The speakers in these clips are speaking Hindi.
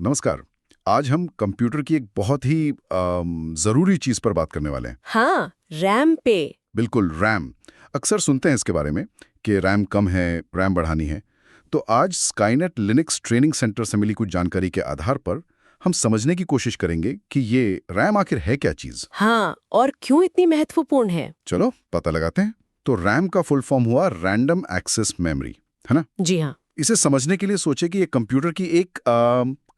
नमस्कार। आज हम कंप्यूटर की एक बहुत ही ज़रूरी चीज़ पर बात करने वाले हैं। हाँ, रैम पे। बिल्कुल, रैम। अक्सर सुनते हैं इसके बारे में कि रैम कम है, रैम बढ़ानी है। तो आज स्काईनेट लिनक्स ट्रेनिंग सेंटर से मिली कुछ जानकारी के आधार पर हम समझने की कोशिश करेंगे कि ये रैम आखिर है क्या चीज़। हाँ, और क्यों इतनी महत्वपूर्ण है? चलो पता लगाते हैं। तो रैम का फुल फॉर्म हुआ रैंडम एक्सेस मेमोरी, है ना? जी हाँ। इसे समझने के लिए सोचे कि ये कंप्यूटर की एक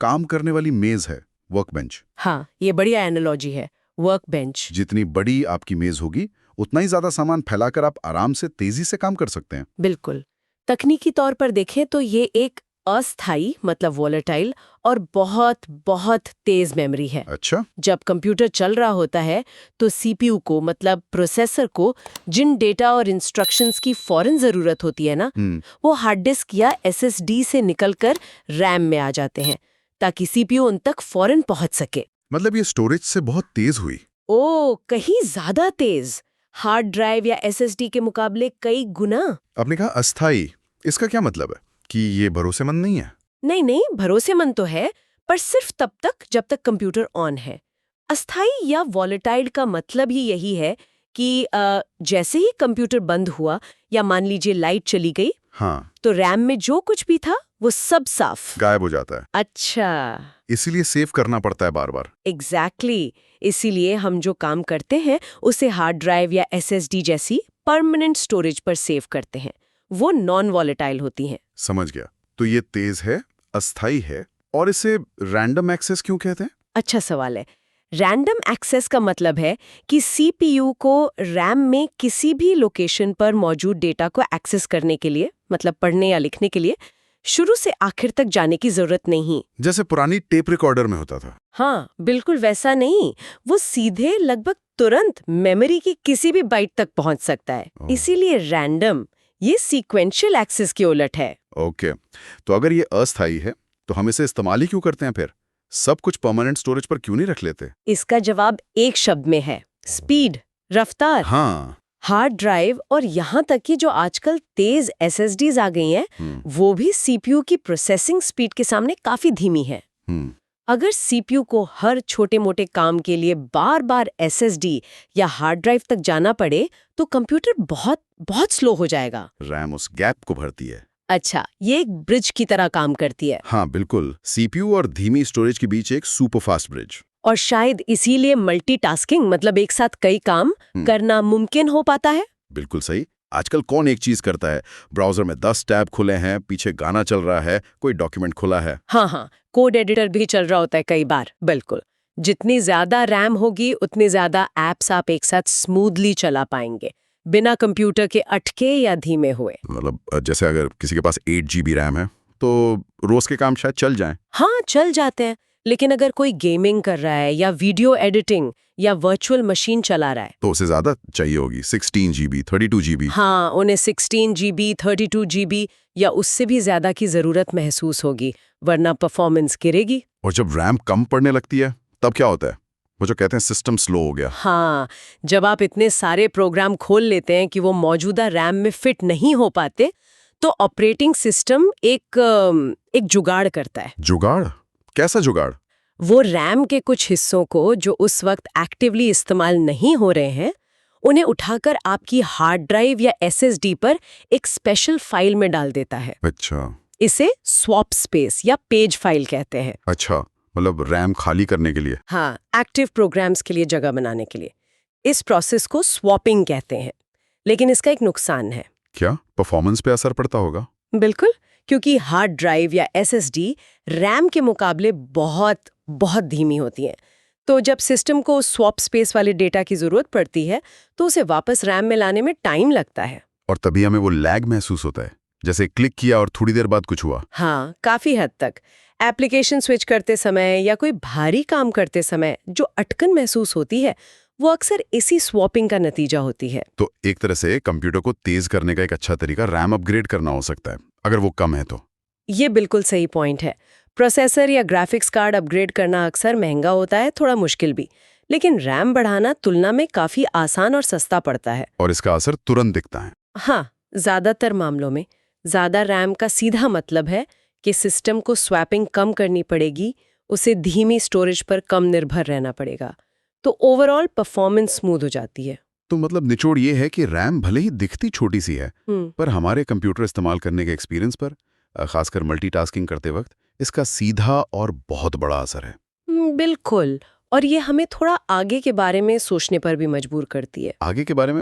काम करने वाली मेज़ है, वर्कबेंच। हाँ, ये बढ़िया एनालॉजी है। Work bench. जितनी बड़ी आपकी मेज होगी उतना ही ज्यादा सामान फैलाकर आप आराम से तेजी से काम कर सकते हैं। बिल्कुल। तकनीकी तौर पर देखें तो ये एक अस्थाई मतलब वॉलेटाइल और बहुत बहुत तेज मेमोरी है। अच्छा। जब कंप्यूटर चल रहा होता है तो सीपीयू को मतलब प्रोसेसर को जिन डेटा और इंस्ट्रक्शंस की फौरन जरूरत होती है ना, वो हार्ड डिस्क या एसएसडी से निकलकर रैम में आ जाते हैं ताकि सीपीयू उन तक फौरन पहुंच सके। मतलब ये स्टोरेज से बहुत तेज हुई। ओ, कहीं ज्यादा तेज। हार्ड ड्राइव या एसएसडी के मुकाबले कई गुना। आपने कहा अस्थाई, इसका क्या मतलब है कि ये भरोसेमंद नहीं है? नहीं नहीं, भरोसेमंद तो है, पर सिर्फ तब तक जब तक कंप्यूटर ऑन है। अस्थाई या वॉलेटाइल का मतलब ही यही है कि जैसे ही कंप्यूटर बंद हुआ या मान लीजिए लाइट चली गई, हाँ, तो रैम में जो कुछ भी था वो सब साफ गायब हो जाता है। अच्छा, इसीलिए सेव करना पड़ता है बार बार। एग्जैक्टली। इसीलिए हम जो काम करते हैं उसे हार्ड ड्राइव या एसएसडी जैसी परमानेंट स्टोरेज पर सेव करते हैं। वो नॉन वॉलेटाइल होती हैं। समझ गया। तो ये तेज है, अस्थाई है, और इसे रैंडम एक्सेस क्यों कहते हैं? अच्छा सवाल है। रैंडम एक्सेस का मतलब है कि सीपीयू को रैम में किसी भी लोकेशन पर मौजूद डेटा को एक्सेस करने के लिए, मतलब पढ़ने या लिखने के लिए, शुरू से आखिर तक जाने की जरूरत नहीं। जैसे पुरानी टेप रिकॉर्डर में होता था। हाँ, बिल्कुल वैसा नहीं। वो सीधे लगभग तुरंत मेमोरी की किसी भी बाइट तक पहुंच सकता है। इसीलिए रैंडम, ये सीक्वेंशियल एक्सेस की उलट है। ओके, तो अगर ये अस्थाई है तो हम इसे इस्तेमाल ही क्यों करते हैं फिर? सब कुछ परमानेंट स्टोरेज पर क्यों नहीं रख लेते? इसका जवाब एक शब्द में है, स्पीड, रफ्तार। हाँ। हार्ड ड्राइव और यहाँ तक कि जो आजकल तेज एसएसडीज आ गई हैं, वो भी सीपीयू की प्रोसेसिंग स्पीड के सामने काफी धीमी है। अगर सीपीयू को हर छोटे-मोटे काम के लिए बार-बार एसएसडी या हार्ड ड्राइव तक जाना पड़े, तो कंप्यूटर बहुत बहुत स्लो हो जाएगा। रैम उस गैप को भरती है। अच्छा, ये एक ब्रिज की तरह काम करती है। हाँ बिल्कुल, सीपीयू और धीमी स्टोरेज के बीच एक सुपर फास्ट ब्रिज। और शायद इसीलिए मल्टीटास्किंग मतलब एक साथ कई काम करना मुमकिन हो पाता है। बिल्कुल सही। आजकल कौन एक चीज करता है? ब्राउजर में 10 टैब खुले हैं, पीछे गाना चल रहा है, कोई डॉक्यूमेंट खुला है। हाँ हाँ, कोड एडिटर भी चल रहा होता है कई बार। बिल्कुल। जितनी ज्यादा रैम होगी उतनी ज्यादा एप्स आप एक साथ स्मूथली चला पाएंगे, बिना कंप्यूटर के अटके या धीमे हुए। मतलब जैसे अगर किसी के पास 8 GB रैम है तो रोज के काम शायद चल जाएं। हाँ, चल जाते हैं। लेकिन अगर कोई गेमिंग कर रहा है या वीडियो एडिटिंग या वर्चुअल मशीन चला रहा है, तो उसे ज्यादा चाहिए होगी, 16 GB, 32 GB। हाँ, उन्हें 16 GB, 32 GB या उससे भी ज्यादा की जरूरत महसूस होगी, वरना परफॉर्मेंस गिरेगी। और जब रैम कम पड़ने लगती है तब क्या होता है? वो जो कहते हैं सिस्टम स्लो हो गया। हाँ, जब आप इतने सारे प्रोग्राम खोल लेते हैं कि वो मौजूदा रैम में फिट नहीं हो पाते, तो ऑपरेटिंग सिस्टम एक जुगाड़ करता है। जुगाड़? कैसा जुगाड़? वो रैम के कुछ हिस्सों को जो उस वक्त एक्टिवली इस्तेमाल नहीं हो रहे हैं, उन्हें उठाकर आपकी हार्ड ड्राइव या एसएसडी पर एक स्पेशल फाइल में डाल देता है। अच्छा। इसे स्वैप स्पेस या पेज फाइल कहते हैं। अच्छा, मतलब रैम खाली करने के लिए। हाँ, एक्टिव प्रोग्राम्स के लिए जगह बनाने के लिए। इस प्रोसेस को स्वैपिंग कहते हैं। लेकिन इसका एक नुकसान है। क्या परफॉर्मेंस पे असर पड़ता होगा? बिल्कुल, क्योंकि हार्ड ड्राइव या एसएसडी रैम के मुकाबले बहुत बहुत धीमी होती हैं। तो जब सिस्टम को स्वैप स्पेस वाले डेटा की जरूरत पड़ती है, तो उसे वापस रैम में लाने में टाइम लगता है। और तभी हमें वो लैग महसूस होता है, जैसे क्लिक किया और थोड़ी देर बाद कुछ हुआ। हाँ, काफी हद तक। एप्लीकेशन स्विच करते समय या कोई भारी काम करते समय जो अटकन महसूस होती है, वो अक्सर इसी स्वैपिंग का नतीजा होती है। तो एक तरह से कंप्यूटर को तेज करने का एक अच्छा तरीका रैम अपग्रेड करना हो सकता है, अगर वो कम है तो। ये बिल्कुल सही पॉइंट है। प्रोसेसर या ग्राफिक्स कार्ड अपग्रेड करना अक्सर महंगा होता है, थोड़ा मुश्किल भी। लेकिन रैम बढ़ाना तुलना में काफी आसान और सस्ता पड़ता है। और इसका असर तुरंत दिखता है। हाँ, ज्यादातर मामलों में ज्यादा रैम का सीधा मतलब है कि सिस्टम को स्वैपिंग कम करनी पड़ेगी, उसे धीमी स्टोरेज पर कम निर्भर रहना पड़ेगा। तो ओवरऑल परफॉर्मेंस स्मूथ हो जाती है। तो मतलब निचोड़ ये है कि रैम भले ही दिखती छोटी सी है, पर हमारे कंप्यूटर इस्तेमाल करने के एक्सपीरियंस पर, खासकर मल्टीटास्किंग करते वक्त, इसका सीधा और बहुत बड़ा असर है। बिल्कुल। और ये हमें थोड़ा आगे के बारे में सोचने पर भी मजबूर करती है। आगे के बारे में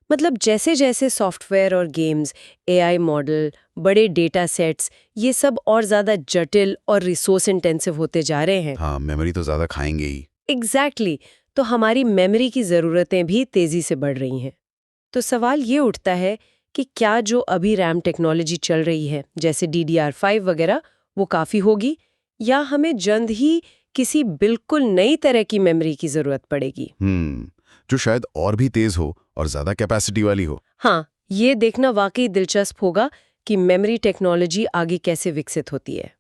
मतलब जैसे जैसे सॉफ्टवेयर और गेम्स, एआई मॉडल, बड़े डेटा सेट्स, ये सब और ज़्यादा जटिल और रिसोर्स इंटेंसिव होते जा रहे हैं। हाँ, मेमोरी तो ज़्यादा खाएंगे ही। एग्जैक्टली। तो हमारी मेमोरी की ज़रूरतें भी तेज़ी से बढ़ रही हैं। तो सवाल ये उठता है कि क्या जो अभी रैम टेक्नोलॉजी चल रही है, जैसे DDR5 वगैरह, वो काफ़ी होगी, या हमें जल्द ही किसी बिल्कुल नई तरह की मेमोरी की ज़रूरत पड़ेगी? जो शायद और भी तेज हो और ज़्यादा कैपेसिटी वाली हो। हाँ, ये देखना वाकई दिलचस्प होगा कि मेमोरी टेक्नोलॉजी आगे कैसे विकसित होती है।